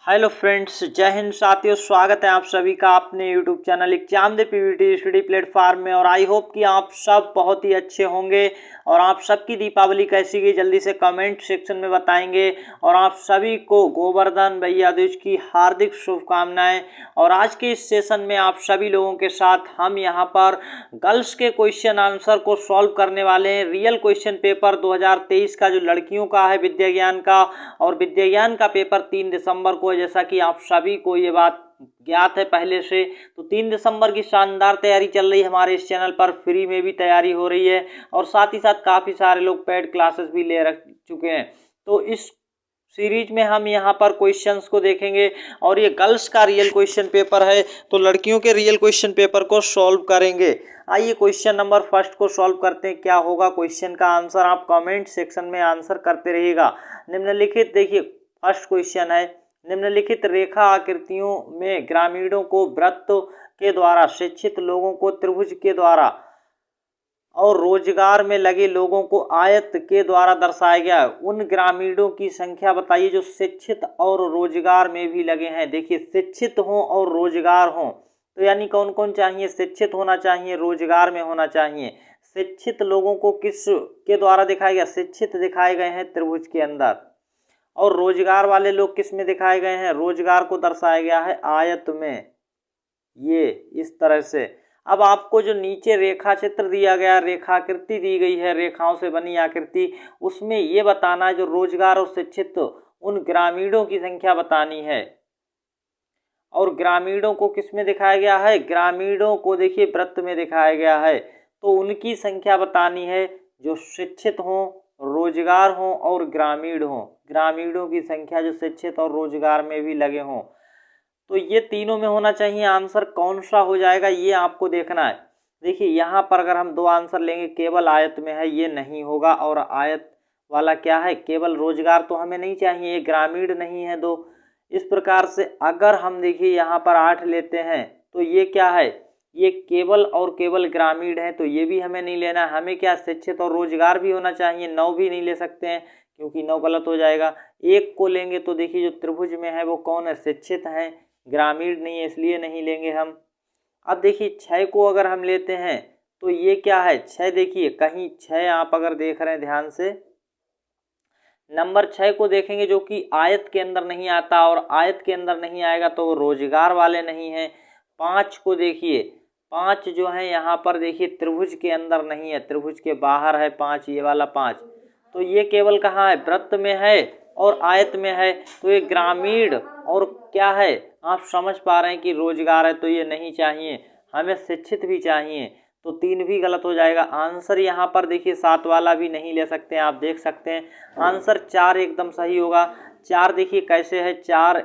Hello friends, जय हिंद साथियों। स्वागत है आप सभी का अपने यूट्यूब चैनल एग्जाम दे पीवीटी स्टडी प्लेटफॉर्म में। और आई होप कि आप सब बहुत ही अच्छे होंगे। और आप सबकी दीपावली कैसी गई जल्दी से कमेंट सेक्शन में बताएंगे। और आप सभी को गोवर्धन भैया दूज की हार्दिक शुभकामनाएं। और आज के इस सेशन में आप सभी लोगों के साथ हम यहाँ पर गर्ल्स के क्वेश्चन आंसर को सॉल्व करने वाले हैं। रियल क्वेश्चन पेपर 2023 का जो लड़कियों का है विद्या ज्ञान का, और विद्या ज्ञान का पेपर 3 दिसंबर को, जैसा कि आप सभी को ये बात ज्ञात है पहले से। तो 3 दिसंबर की शानदार तैयारी चल रही है हमारे इस चैनल पर, फ्री में भी तैयारी हो रही है। और साथ ही साथ काफ़ी सारे लोग पेड क्लासेस भी ले रख चुके हैं। तो इस सीरीज में हम यहाँ पर क्वेश्चंस को देखेंगे। और ये गर्ल्स का रियल क्वेश्चन पेपर है, तो लड़कियों के रियल क्वेश्चन पेपर को सॉल्व करेंगे। आइए क्वेश्चन नंबर फर्स्ट को सॉल्व करते हैं। क्या होगा क्वेश्चन का आंसर, आप कमेंट सेक्शन में आंसर करते रहिएगा। निम्नलिखित, देखिए फर्स्ट क्वेश्चन है, निम्नलिखित रेखा आकृतियों में ग्रामीणों को वृत्त के द्वारा, शिक्षित लोगों को त्रिभुज के द्वारा और रोजगार में लगे लोगों को आयत के द्वारा दर्शाया गया है। उन ग्रामीणों की संख्या बताइए जो शिक्षित और रोजगार में भी लगे हैं। देखिए शिक्षित हों और रोजगार हों, तो यानी कौन कौन चाहिए, शिक्षित होना चाहिए, रोजगार में होना चाहिए। शिक्षित लोगों को किस के द्वारा दिखाया गया, शिक्षित दिखाए गए हैं त्रिभुज के अंदर। और रोजगार वाले लोग किस में दिखाए गए हैं, रोजगार को दर्शाया गया है आयत में, ये इस तरह से। अब आपको जो नीचे रेखा चित्र दिया गया, रेखाकृति दी गई है, रेखाओं से बनी आकृति, उसमें ये बताना है जो रोजगार और शिक्षित उन ग्रामीणों की संख्या बतानी है। और ग्रामीणों को किस में दिखाया गया है, ग्रामीणों को देखिए वृत्त में दिखाया गया है। तो उनकी संख्या बतानी है जो शिक्षित हों, रोजगार हों और ग्रामीण हों। ग्रामीणों की संख्या जो शिक्षित और रोजगार में भी लगे हों। तो ये तीनों में होना चाहिए। आंसर कौन सा हो जाएगा ये आपको देखना है। देखिए यहाँ पर अगर हम दो आंसर लेंगे, केवल आयत में है, ये नहीं होगा। और आयत वाला क्या है, केवल रोजगार तो हमें नहीं चाहिए, ये ग्रामीण नहीं है दो। इस प्रकार से अगर हम देखिए यहाँ पर 8 लेते हैं तो ये क्या है, ये केवल और केवल ग्रामीण है, तो ये भी हमें नहीं लेना। हमें क्या, शिक्षित और रोजगार भी होना चाहिए। 9 भी नहीं ले सकते हैं क्योंकि 9 गलत हो जाएगा। 1 को लेंगे तो देखिए जो त्रिभुज में है वो कौन है, शिक्षित है, ग्रामीण नहीं है, इसलिए नहीं लेंगे हम। अब देखिए 6 को अगर हम लेते हैं तो ये क्या है, 6। देखिए कहीं 6 आप अगर देख रहे हैं ध्यान से, नंबर 6 को देखेंगे जो कि आयत के अंदर नहीं आता, और आयत के अंदर नहीं आएगा तो वो रोजगार वाले नहीं हैं। 5 को देखिए, 5 जो है यहाँ पर देखिए त्रिभुज के अंदर नहीं है, त्रिभुज के बाहर है 5, ये वाला 5। तो ये केवल कहाँ है, वृत्त में है और आयत में है। तो ये ग्रामीण और क्या है, आप समझ पा रहे हैं कि रोजगार है, तो ये नहीं चाहिए, हमें शिक्षित भी चाहिए। तो 3 भी गलत हो जाएगा। आंसर यहाँ पर देखिए 7 वाला भी नहीं ले सकते हैं, आप देख सकते हैं। आंसर 4 एकदम सही होगा। 4 देखिए कैसे है, 4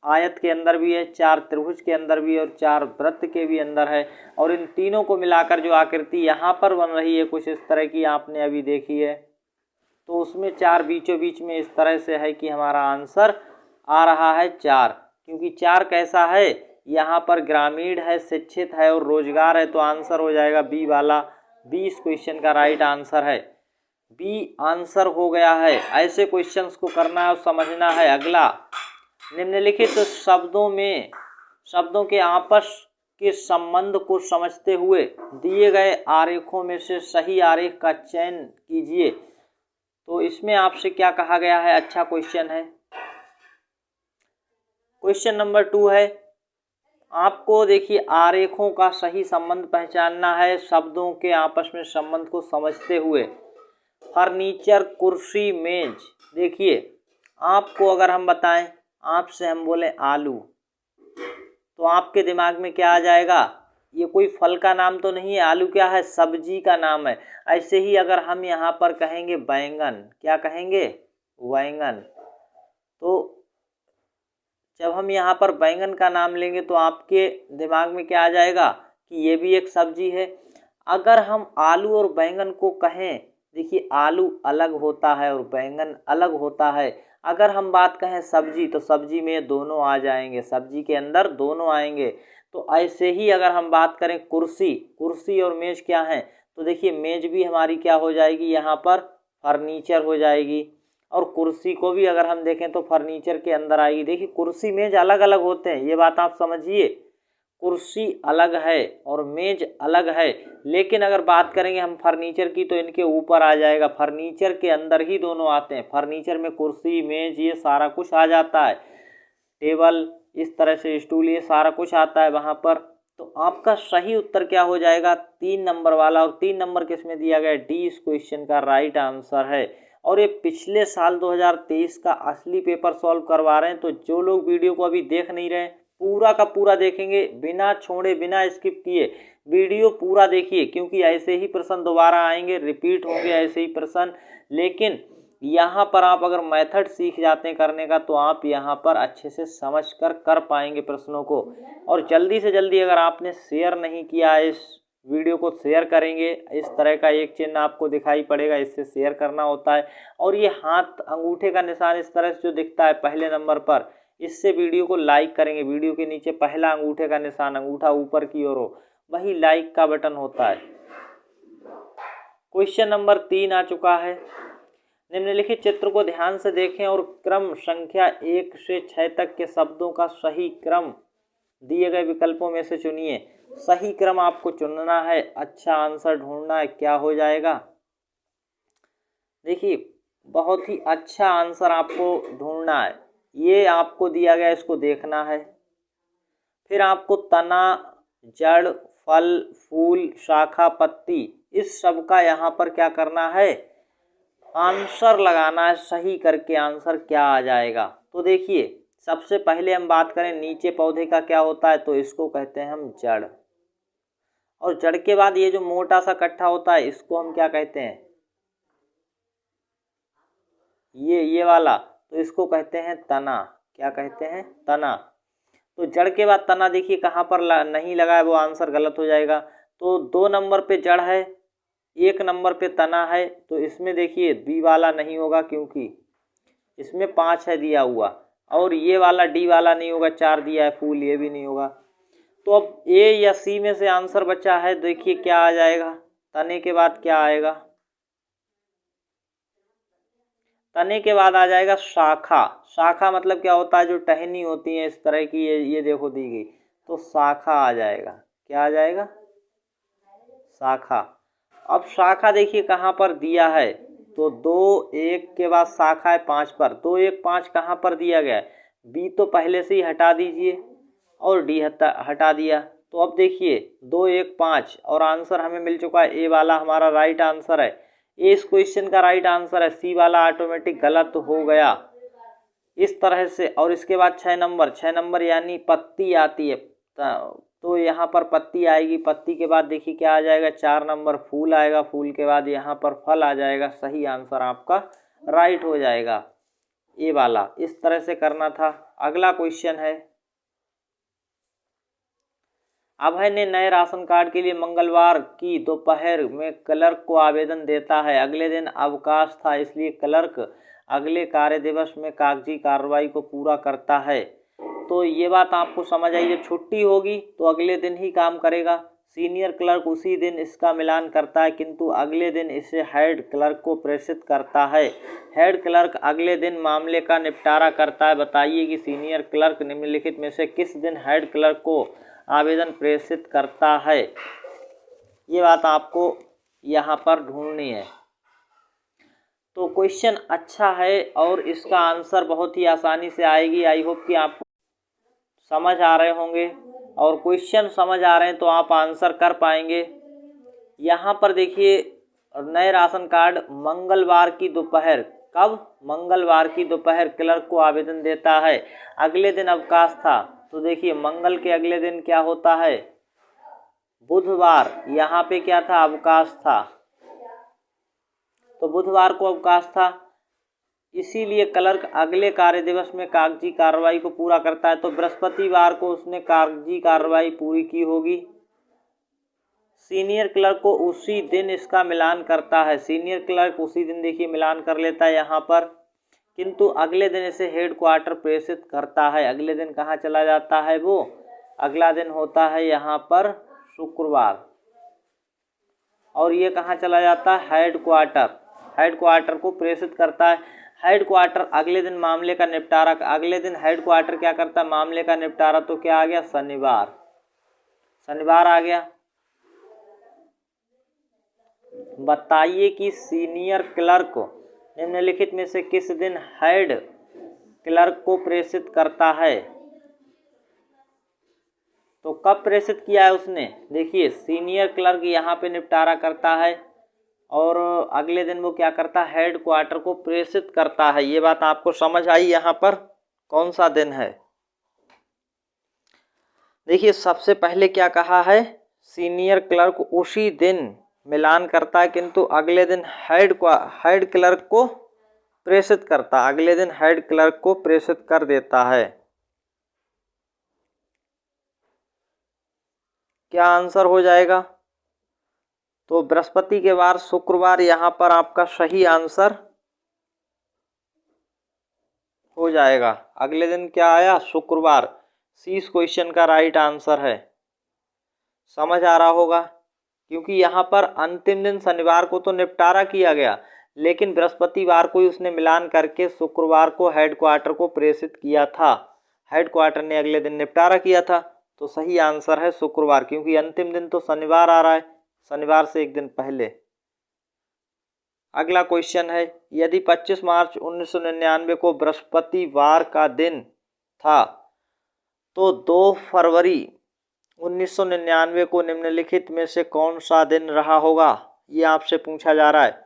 आयत के अंदर भी है, 4 त्रिभुज के अंदर भी है और 4 वृत्त के भी अंदर है। और इन तीनों को मिलाकर जो आकृति यहाँ पर बन रही है कुछ इस तरह की, आपने अभी देखी है, तो उसमें 4 बीचों बीच में इस तरह से है कि हमारा आंसर आ रहा है 4। क्योंकि 4 कैसा है, यहाँ पर ग्रामीण है, शिक्षित है और रोजगार है, तो आंसर हो जाएगा बी वाला। बी इस क्वेश्चन का राइट आंसर है। बी आंसर हो गया है। ऐसे क्वेश्चंस को करना है और समझना है। अगला, निम्नलिखित शब्दों के आपस के संबंध को समझते हुए दिए गए आरेखों में से सही आरेख का चयन कीजिए। तो इसमें आपसे क्या कहा गया है, अच्छा क्वेश्चन है। क्वेश्चन नंबर 2 है, आपको देखिए आरेखों का सही संबंध पहचानना है शब्दों के आपस में संबंध को समझते हुए। फर्नीचर, कुर्सी, मेज। देखिए आपको अगर हम बताएं, आपसे हम बोले आलू, तो आपके दिमाग में क्या आ जाएगा, ये कोई फल का नाम तो नहीं है, आलू क्या है, सब्जी का नाम है। ऐसे ही अगर हम यहाँ पर कहेंगे बैंगन, क्या कहेंगे, बैंगन, तो जब हम यहाँ पर बैंगन का नाम लेंगे तो आपके दिमाग में क्या आ जाएगा कि ये भी एक सब्जी है। अगर हम आलू और बैंगन को कहें, देखिए आलू अलग होता है और बैंगन अलग होता है। अगर हम बात कहें सब्जी, तो सब्जी में दोनों आ जाएंगे, सब्जी के अंदर दोनों आएंगे। तो ऐसे ही अगर हम बात करें कुर्सी, कुर्सी और मेज क्या है, तो देखिए मेज भी हमारी क्या हो जाएगी, यहाँ पर फर्नीचर हो जाएगी। और कुर्सी को भी अगर हम देखें तो फर्नीचर के अंदर आएगी। देखिए कुर्सी मेज अलग अलग होते हैं, ये बात आप समझिए। कुर्सी अलग है और मेज अलग है, लेकिन अगर बात करेंगे हम फर्नीचर की तो इनके ऊपर आ जाएगा। फर्नीचर के अंदर ही दोनों आते हैं। फर्नीचर में कुर्सी मेज ये सारा कुछ आ जाता है, टेबल इस तरह से स्टूल ये सारा कुछ आता है वहाँ पर। तो आपका सही उत्तर क्या हो जाएगा? 3 नंबर वाला। और 3 नंबर किस में दिया गया? डी इस क्वेश्चन का राइट आंसर है। और ये पिछले साल 2023 का असली पेपर सॉल्व करवा रहे हैं। तो जो लोग वीडियो को अभी देख नहीं रहे पूरा का पूरा देखेंगे, बिना छोड़े बिना स्किप किए वीडियो पूरा देखिए, क्योंकि ऐसे ही प्रश्न दोबारा आएंगे, रिपीट होंगे ऐसे ही प्रश्न। लेकिन यहाँ पर आप अगर मेथड सीख जाते हैं करने का तो आप यहाँ पर अच्छे से समझ कर पाएंगे प्रश्नों को। और जल्दी से जल्दी अगर आपने शेयर नहीं किया है इस वीडियो को शेयर करेंगे। इस तरह का एक चिन्ह आपको दिखाई पड़ेगा, इससे शेयर करना होता है। और ये हाथ अंगूठे का निशान इस तरह से जो दिखता है पहले नंबर पर, इससे वीडियो को लाइक करेंगे। वीडियो के नीचे पहला अंगूठे का निशान, अंगूठा ऊपर की ओर हो, वही लाइक का बटन होता है। क्वेश्चन नंबर 3 आ चुका है। निम्नलिखित चित्र को ध्यान से देखें और क्रम संख्या 1 से 6 तक के शब्दों का सही क्रम दिए गए विकल्पों में से चुनिए। सही क्रम आपको चुनना है, अच्छा आंसर ढूंढना है। क्या हो जाएगा? देखिए बहुत ही अच्छा आंसर आपको ढूंढना है। ये आपको दिया गया, इसको देखना है। फिर आपको तना, जड़, फल, फूल, शाखा, पत्ती, इस सब का यहाँ पर क्या करना है? आंसर लगाना है। सही करके आंसर क्या आ जाएगा? तो देखिए सबसे पहले हम बात करें नीचे पौधे का क्या होता है, तो इसको कहते हैं हम जड़। और जड़ के बाद ये जो मोटा सा कट्ठा होता है इसको हम क्या कहते हैं? ये वाला, तो इसको कहते हैं तना। क्या कहते हैं? तना। तो जड़ के बाद तना देखिए कहाँ पर नहीं लगा है, वो आंसर गलत हो जाएगा। तो 2 नंबर पे जड़ है, 1 नंबर पे तना है, तो इसमें देखिए बी वाला नहीं होगा क्योंकि इसमें 5 है दिया हुआ। और ये वाला डी वाला नहीं होगा, 4 दिया है फूल, ये भी नहीं होगा। तो अब ए या सी में से आंसर बचा है। देखिए क्या आ जाएगा? तने के बाद क्या आएगा? तने के बाद आ जाएगा शाखा। शाखा मतलब क्या होता है? जो टहनी होती है इस तरह की, ये देखो दी गई, तो शाखा आ जाएगा। क्या आ जाएगा? शाखा। अब शाखा देखिए कहाँ पर दिया है, तो 2 1 के बाद शाखा है 5 पर। 2 1 5 कहाँ पर दिया गया है? बी तो पहले से ही हटा दीजिए और डी हटा दिया। तो अब देखिए 2 1 5 और आंसर हमें मिल चुका है। ए वाला हमारा राइट आंसर है। ए इस क्वेश्चन का राइट आंसर है। सी वाला ऑटोमेटिक गलत हो गया इस तरह से। और इसके बाद 6 नंबर यानी पत्ती आती है, तो यहाँ पर पत्ती आएगी। पत्ती के बाद देखिए क्या आ जाएगा? 4 नंबर फूल आएगा। फूल के बाद यहाँ पर फल आ जाएगा। सही आंसर आपका राइट हो जाएगा ए वाला। इस तरह से करना था। अगला क्वेश्चन है, अभय ने नए राशन कार्ड के लिए मंगलवार की दोपहर में क्लर्क को आवेदन देता है। अगले दिन अवकाश था, इसलिए क्लर्क अगले कार्य दिवस में कागजी कार्रवाई को पूरा करता है। तो ये बात आपको समझ आई, जब छुट्टी होगी तो अगले दिन ही काम करेगा। सीनियर क्लर्क उसी दिन इसका मिलान करता है, किंतु अगले दिन इसे हेड क्लर्क को प्रेषित करता है। हेड क्लर्क अगले दिन मामले का निपटारा करता है। बताइए कि सीनियर क्लर्क निम्नलिखित में से किस दिन हेड क्लर्क को आवेदन प्रेषित करता है? ये बात आपको यहाँ पर ढूंढनी है। तो क्वेश्चन अच्छा है और इसका आंसर बहुत ही आसानी से आएगी। आई होप कि आपको समझ आ रहे होंगे, और क्वेश्चन समझ आ रहे हैं तो आप आंसर कर पाएंगे। यहाँ पर देखिए नए राशन कार्ड मंगलवार की दोपहर, कब? मंगलवार की दोपहर क्लर्क को आवेदन देता है। अगले दिन अवकाश था, तो देखिए मंगल के अगले दिन क्या होता है? बुधवार। यहाँ पे क्या था? अवकाश था, तो बुधवार को अवकाश था, इसीलिए क्लर्क अगले कार्य दिवस में कागजी कार्रवाई को पूरा करता है। तो बृहस्पतिवार को उसने कागजी कार्रवाई पूरी की होगी। सीनियर क्लर्क को उसी दिन इसका मिलान करता है। सीनियर क्लर्क उसी दिन देखिए मिलान कर लेता है यहाँ पर, किंतु अगले दिन इसे हेड क्वार्टर प्रेषित करता है। अगले दिन कहाँ चला जाता है वो? अगला दिन होता है यहाँ पर शुक्रवार, और ये कहाँ चला जाता है? Head quarter. हेडक्वार्टर को प्रेषित करता है। हेडक्वार्टर अगले दिन मामले का निपटारा, अगले दिन हेडक्वार्टर क्या करता है, मामले का निपटारा। तो क्या आ गया, शनिवार, शनिवार आ गया। बताइए कि सीनियर क्लर्क निम्नलिखित में से किस दिन हेड क्लर्क को प्रेषित करता है। तो कब प्रेषित किया है उसने, देखिए सीनियर क्लर्क यहाँ पे निपटारा करता है और अगले दिन वो क्या करता है, हेड क्वार्टर को प्रेषित करता है। ये बात आपको समझ आई यहाँ पर कौन सा दिन है। देखिए सबसे पहले क्या कहा है, सीनियर क्लर्क उसी दिन मिलान करता है किंतु अगले दिन हेड क्लर्क को प्रेषित करता है, अगले दिन हेड क्लर्क को प्रेषित कर देता है। क्या आंसर हो जाएगा, तो बृहस्पति के वार शुक्रवार यहाँ पर आपका सही आंसर हो जाएगा। अगले दिन क्या आया, शुक्रवार, सी इस क्वेश्चन का राइट आंसर है। समझ आ रहा होगा, क्योंकि यहाँ पर अंतिम दिन शनिवार को तो निपटारा किया गया, लेकिन बृहस्पतिवार को ही उसने मिलान करके शुक्रवार को हेडक्वार्टर को प्रेषित किया था। हेडक्वार्टर ने अगले दिन निपटारा किया था, तो सही आंसर है शुक्रवार, क्योंकि अंतिम दिन तो शनिवार आ रहा है, शनिवार से एक दिन पहले। अगला क्वेश्चन है, यदि 25 मार्च 1999 को बृहस्पतिवार का दिन था तो 2 फरवरी 1999 को निम्नलिखित में से कौन सा दिन रहा होगा। ये आपसे पूछा जा रहा है,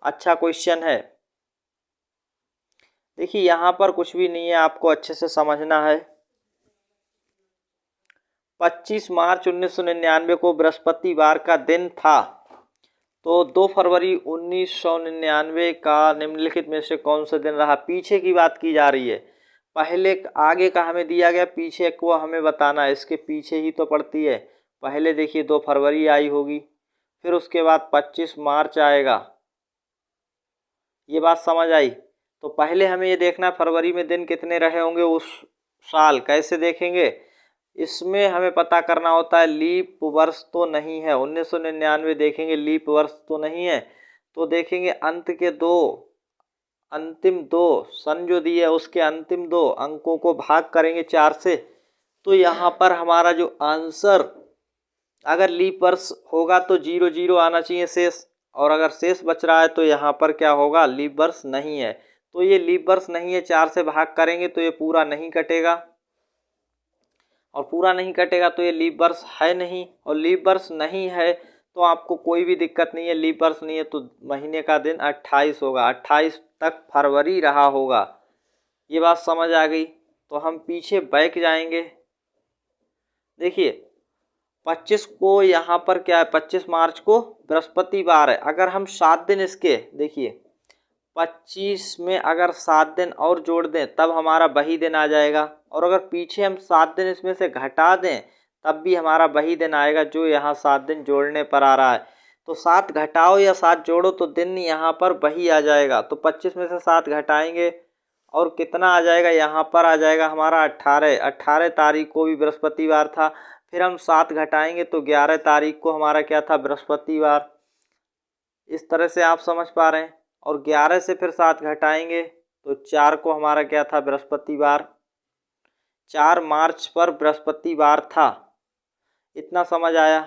अच्छा क्वेश्चन है। देखिए यहाँ पर कुछ भी नहीं है, आपको अच्छे से समझना है। 25 मार्च 1999 को बृहस्पतिवार का दिन था, तो 2 फरवरी 1999 का निम्नलिखित में से कौन सा दिन रहा। पीछे की बात की जा रही है, पहले आगे का हमें दिया गया, पीछे को हमें बताना है, इसके पीछे ही तो पड़ती है। पहले देखिए 2 फरवरी आई होगी, फिर उसके बाद 25 मार्च आएगा। ये बात समझ आई। तो पहले हमें ये देखना फरवरी में दिन कितने रहे होंगे उस साल। कैसे देखेंगे, इसमें हमें पता करना होता है लीप वर्ष तो नहीं है, 1999 देखेंगे लीप वर्ष तो नहीं है, तो देखेंगे अंत के अंतिम दो सन जो दिए उसके अंतिम 2 अंकों को भाग करेंगे 4 से, तो यहाँ पर हमारा जो आंसर, अगर लीप वर्ष होगा तो 00 आना चाहिए शेष, और अगर शेष बच रहा है तो यहाँ पर क्या होगा, लीप वर्ष नहीं है। तो ये लीप वर्ष नहीं है, 4 से भाग करेंगे तो ये पूरा नहीं कटेगा, और पूरा नहीं कटेगा तो ये लीप वर्ष है नहीं, और लीप वर्ष नहीं है तो आपको कोई भी दिक्कत नहीं है। लीप वर्ष नहीं है तो महीने का दिन 28 होगा, 28 तक फरवरी रहा होगा। ये बात समझ आ गई। तो हम पीछे बैक जाएंगे। देखिए 25 को यहाँ पर क्या है, 25 मार्च को बृहस्पतिवार है। अगर हम 7 दिन इसके, देखिए 25 में अगर 7 दिन और जोड़ दें तब हमारा वही दिन आ जाएगा, और अगर पीछे हम 7 दिन इसमें से घटा दें तब भी हमारा वही दिन आएगा जो यहाँ 7 दिन जोड़ने पर आ रहा है। तो 7 घटाओ या 7 जोड़ो तो दिन यहाँ पर वही आ जाएगा। तो 25 में से 7 घटाएंगे और कितना आ जाएगा, यहाँ पर आ जाएगा हमारा 18 तारीख को भी बृहस्पतिवार था। फिर हम 7 घटाएंगे तो 11 तारीख को हमारा क्या था, बृहस्पतिवार। इस तरह से आप समझ पा रहे हैं। और 11 से फिर 7 घटाएंगे तो 4 को हमारा क्या था, बृहस्पतिवार। 4 मार्च पर बृहस्पतिवार था। इतना समझ आया।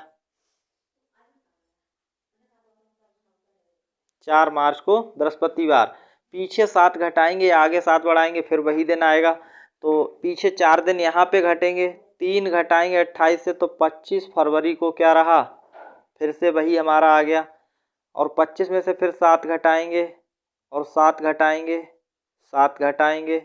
4 मार्च को बृहस्पतिवार, पीछे 7 घटाएंगे आगे 7 बढ़ाएंगे फिर वही दिन आएगा। तो पीछे 4 दिन यहाँ पे घटेंगे, 3 घटाएंगे 28 से तो 25 फरवरी को क्या रहा, फिर से वही हमारा आ गया। और 25 में से फिर 7 घटाएंगे और 7 घटाएंगे 7 घटाएंगे,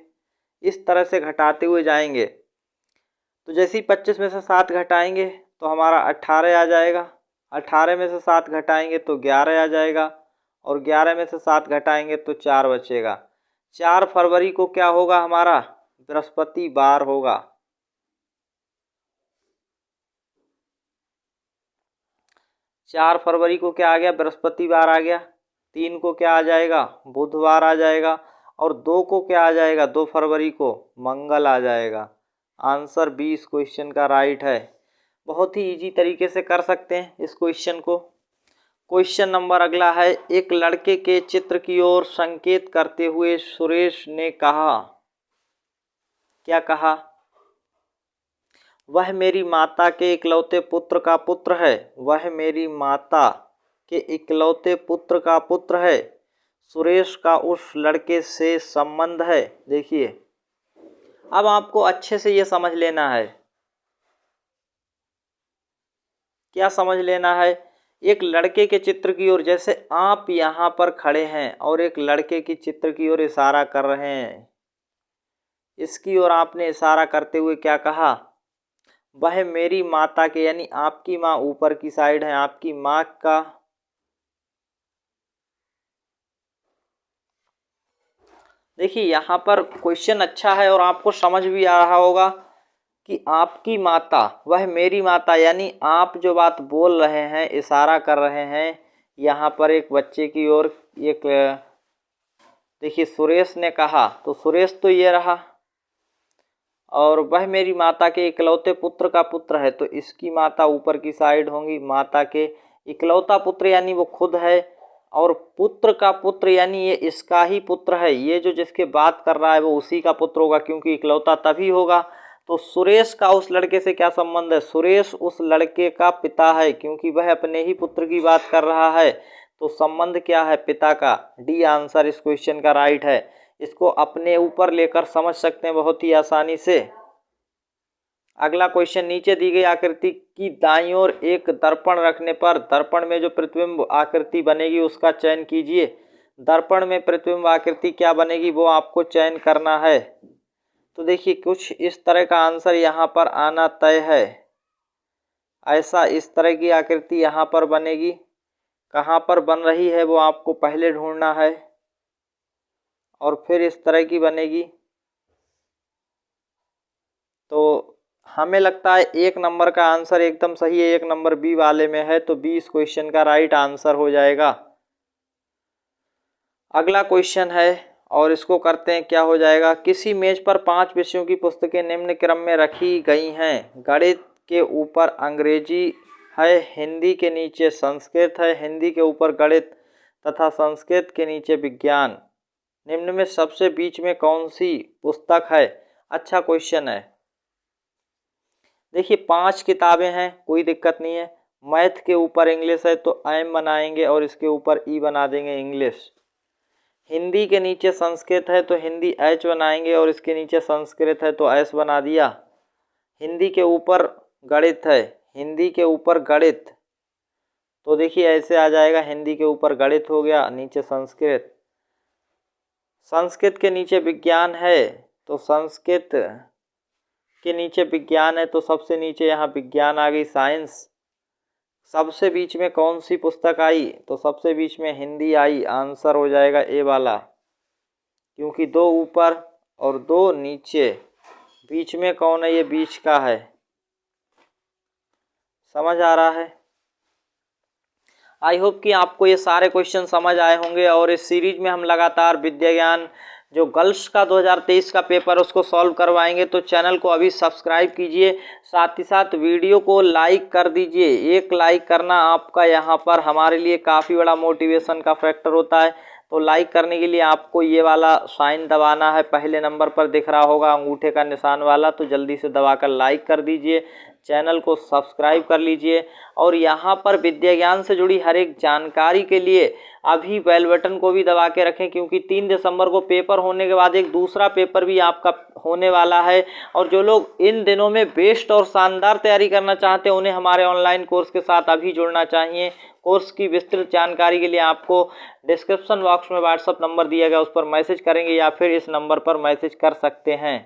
इस तरह से घटाते हुए जाएंगे। तो जैसे ही 25 में से 7 घटाएंगे तो हमारा 18 आ जाएगा, 18 में से 7 घटाएंगे तो 11 आ जाएगा, और 11 में से 7 घटाएंगे तो 4 बचेगा। 4 फरवरी को क्या होगा हमारा, बृहस्पतिवार होगा। चार फरवरी को क्या आ गया, बृहस्पतिवार आ गया। 3 को क्या आ जाएगा, बुधवार आ जाएगा। और 2 को क्या आ जाएगा, 2 फरवरी को मंगल आ जाएगा। आंसर 20 क्वेश्चन का राइट है। बहुत ही इजी तरीके से कर सकते हैं इस क्वेश्चन को। क्वेश्चन नंबर अगला है, एक लड़के के चित्र की ओर संकेत करते हुए सुरेश ने कहा, क्या कहा? वह मेरी माता के इकलौते पुत्र का पुत्र है। वह मेरी माता के इकलौते पुत्र का पुत्र है। सुरेश का उस लड़के से संबंध है। देखिए, अब आपको अच्छे से ये समझ लेना है। क्या समझ लेना है? एक लड़के के चित्र की ओर, जैसे आप यहाँ पर खड़े हैं और एक लड़के की चित्र की ओर इशारा कर रहे हैं, इसकी ओर आपने इशारा करते हुए क्या कहा? वह मेरी माता के, यानी आपकी माँ ऊपर की साइड है, आपकी माँ का देखिए यहाँ पर क्वेश्चन अच्छा है और आपको समझ भी आ रहा होगा कि आपकी माता, वह मेरी माता, यानी आप जो बात बोल रहे हैं, इशारा कर रहे हैं यहाँ पर एक बच्चे की ओर। एक देखिए, सुरेश ने कहा, तो सुरेश तो ये रहा, और वह मेरी माता के इकलौते पुत्र का पुत्र है, तो इसकी माता ऊपर की साइड होंगी। माता के इकलौता पुत्र यानी वो खुद है, और पुत्र का पुत्र यानी ये इसका ही पुत्र है। ये जो जिसके बात कर रहा है वो उसी का पुत्र होगा, क्योंकि इकलौता तभी होगा। तो सुरेश का उस लड़के से क्या संबंध है? सुरेश उस लड़के का पिता है, क्योंकि वह अपने ही पुत्र की बात कर रहा है। तो संबंध क्या है? पिता का। डी आंसर इस क्वेश्चन का राइट है। इसको अपने ऊपर लेकर समझ सकते हैं बहुत ही आसानी से। अगला क्वेश्चन, नीचे दी गई आकृति की दाईं ओर एक दर्पण रखने पर दर्पण में जो प्रतिबिंब आकृति बनेगी उसका चयन कीजिए। दर्पण में प्रतिबिंब आकृति क्या बनेगी वो आपको चयन करना है। तो देखिए, कुछ इस तरह का आंसर यहाँ पर आना तय है। ऐसा इस तरह की आकृति यहाँ पर बनेगी। कहाँ पर बन रही है वो आपको पहले ढूंढना है, और फिर इस तरह की बनेगी। तो हमें लगता है 1 नंबर का आंसर एकदम सही है, 1 नंबर बी वाले में है, तो बी इस क्वेश्चन का राइट आंसर हो जाएगा। अगला क्वेश्चन है और इसको करते हैं, क्या हो जाएगा? किसी मेज पर 5 विषयों की पुस्तकें निम्न क्रम में रखी गई हैं। गणित के ऊपर अंग्रेजी है, हिंदी के नीचे संस्कृत है, हिंदी के ऊपर गणित तथा संस्कृत के नीचे विज्ञान। निम्न में सबसे बीच में कौन सी पुस्तक है? अच्छा क्वेश्चन है। देखिए, 5 किताबें हैं, कोई दिक्कत नहीं है। मैथ के ऊपर इंग्लिश है तो एम बनाएंगे और इसके ऊपर ई बना देंगे, इंग्लिश। हिंदी के नीचे संस्कृत है तो हिंदी एच बनाएंगे और इसके नीचे संस्कृत है तो एस बना दिया। हिंदी के ऊपर गणित है, हिंदी के ऊपर गणित, तो देखिए ऐसे आ जाएगा, हिंदी के ऊपर गणित हो गया, नीचे संस्कृत। संस्कृत के नीचे विज्ञान है तो संस्कृत के नीचे विज्ञान है, तो सबसे नीचे यहाँ विज्ञान आ गई, साइंस। सबसे बीच में कौन सी पुस्तक आई? तो सबसे बीच में हिंदी आई। आंसर हो जाएगा ए वाला, क्योंकि 2 ऊपर और 2 नीचे, बीच में कौन है? ये बीच का है। समझ आ रहा है? आई होप कि आपको ये सारे क्वेश्चन समझ आए होंगे। और इस सीरीज में हम लगातार विद्या ज्ञान जो गर्ल्स का 2023 का पेपर उसको सॉल्व करवाएंगे, तो चैनल को अभी सब्सक्राइब कीजिए, साथ ही साथ वीडियो को लाइक कर दीजिए। एक लाइक करना आपका यहाँ पर हमारे लिए काफ़ी बड़ा मोटिवेशन का फैक्टर होता है। तो लाइक करने के लिए आपको ये वाला साइन दबाना है, पहले नंबर पर दिख रहा होगा अंगूठे का निशान वाला, तो जल्दी से दबाकर लाइक कर दीजिए, चैनल को सब्सक्राइब कर लीजिए। और यहाँ पर विद्या ज्ञान से जुड़ी हर एक जानकारी के लिए अभी बेल बटन को भी दबा के रखें, क्योंकि 3 दिसंबर को पेपर होने के बाद एक दूसरा पेपर भी आपका होने वाला है। और जो लोग इन दिनों में बेस्ट और शानदार तैयारी करना चाहते हैं उन्हें हमारे ऑनलाइन कोर्स के साथ अभी जुड़ना चाहिए। कोर्स की विस्तृत जानकारी के लिए आपको डिस्क्रिप्शन बॉक्स में व्हाट्सएप नंबर दिया गया, उस पर मैसेज करेंगे या फिर इस नंबर पर मैसेज कर सकते हैं।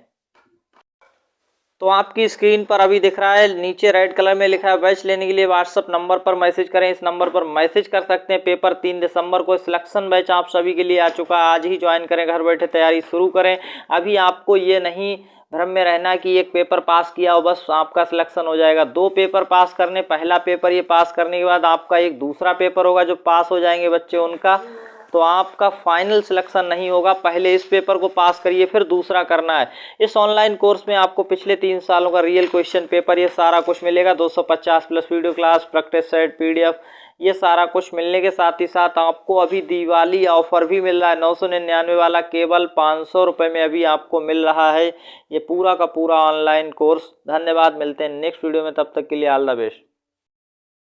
तो आपकी स्क्रीन पर अभी दिख रहा है, नीचे रेड कलर में लिखा है बैच लेने के लिए व्हाट्सएप नंबर पर मैसेज करें। इस नंबर पर मैसेज कर सकते हैं। पेपर 3 दिसंबर को, सिलेक्शन बैच आप सभी के लिए आ चुका है। आज ही ज्वाइन करें, घर बैठे तैयारी शुरू करें। अभी आपको ये नहीं भ्रम में रहना कि एक पेपर पास किया हो बस आपका सिलेक्शन हो जाएगा। 2 पेपर पास करने, पहला पेपर ये पास करने के बाद आपका एक दूसरा पेपर होगा, जो पास हो जाएंगे बच्चे उनका, तो आपका फाइनल सिलेक्शन नहीं होगा। पहले इस पेपर को पास करिए, फिर दूसरा करना है। इस ऑनलाइन कोर्स में आपको पिछले 3 सालों का रियल क्वेश्चन पेपर ये सारा कुछ मिलेगा। 250 plus video class, practice set, PDF, ये सारा कुछ मिलने के साथ ही साथ आपको अभी दिवाली ऑफर भी मिल रहा है। 999 वाला केवल 500 रुपये में अभी आपको मिल रहा है ये पूरा का पूरा ऑनलाइन कोर्स। धन्यवाद, मिलते हैं नेक्स्ट वीडियो में, तब तक के लिए ऑल द बेस्ट।